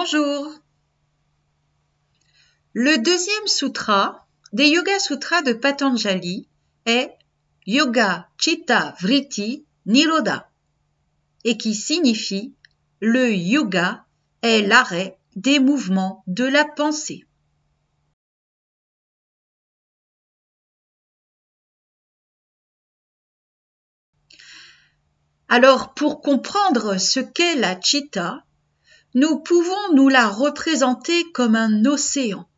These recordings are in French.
Bonjour. Le deuxième sutra des Yoga Sutras de Patanjali est Yoga Chitta Vritti Nirodha et qui signifie le yoga est l'arrêt des mouvements de la pensée. Alors, pour comprendre ce qu'est la chitta, nous pouvons nous la représenter comme un océan.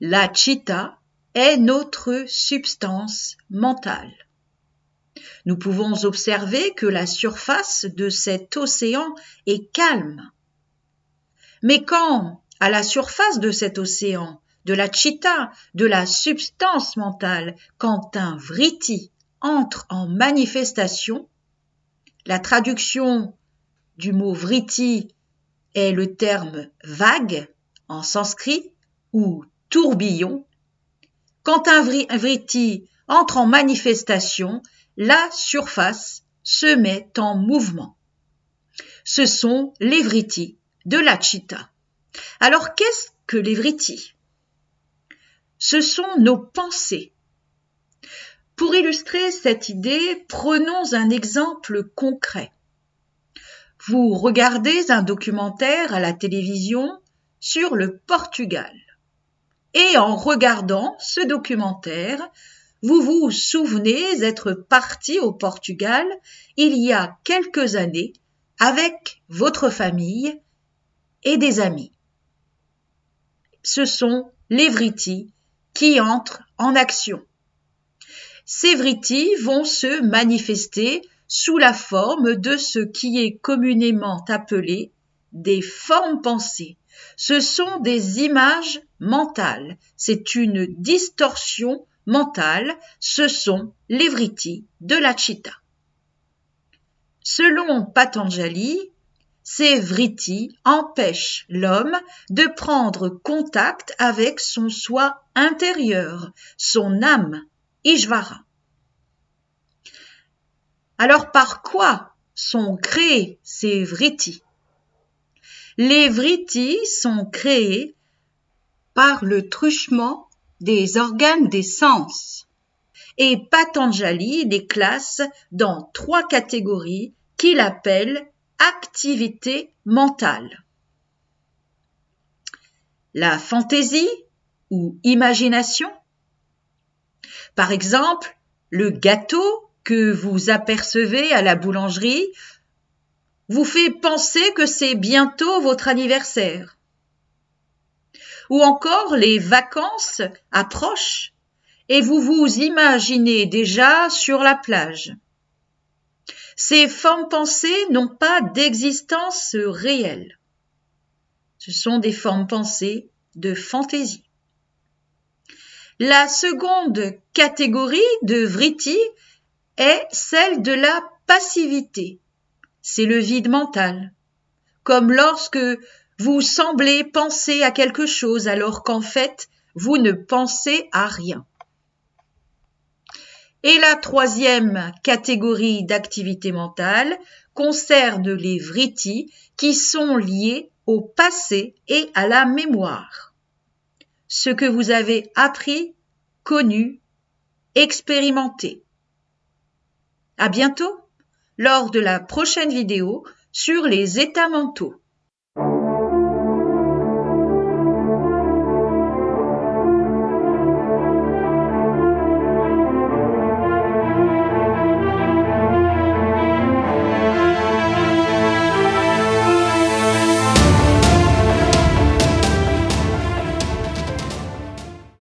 La chitta est notre substance mentale. Nous pouvons observer que la surface de cet océan est calme. Mais quand, à la surface de cet océan, de la chitta, de la substance mentale, quand un vritti entre en manifestation, la traduction du mot vritti est le terme vague en sanskrit ou tourbillon. Quand un vritti entre en manifestation, la surface se met en mouvement. Ce sont les vrittis de la chitta. Alors qu'est-ce que les vrittis ? Ce sont nos pensées. Pour illustrer cette idée, prenons un exemple concret. Vous regardez un documentaire à la télévision sur le Portugal. Et en regardant ce documentaire, vous vous souvenez être parti au Portugal il y a quelques années avec votre famille et des amis. Ce sont les vrittis qui entrent en action. Ces vrittis vont se manifester sous la forme de ce qui est communément appelé des formes pensées. Ce sont des images mentales. C'est une distorsion mentale. Ce sont les vrittis de la chitta. Selon Patanjali, ces vrittis empêchent l'homme de prendre contact avec son soi intérieur, son âme, Ishvara. Alors par quoi sont créés ces vrittis ? Les vrittis sont créés par le truchement des organes des sens. Et Patanjali les classe dans 3 catégories qu'il appelle activité mentale. La fantaisie ou imagination. Par exemple, le gâteau que vous apercevez à la boulangerie vous fait penser que c'est bientôt votre anniversaire. Ou encore les vacances approchent et vous vous imaginez déjà sur la plage. Ces formes pensées n'ont pas d'existence réelle. Ce sont des formes pensées de fantaisie. La seconde catégorie de vrittis est celle de la passivité. C'est le vide mental. Comme lorsque vous semblez penser à quelque chose alors qu'en fait, vous ne pensez à rien. Et la troisième catégorie d'activité mentale concerne les vrittis qui sont liés au passé et à la mémoire. Ce que vous avez appris, connu, expérimenté. À bientôt lors de la prochaine vidéo sur les états mentaux.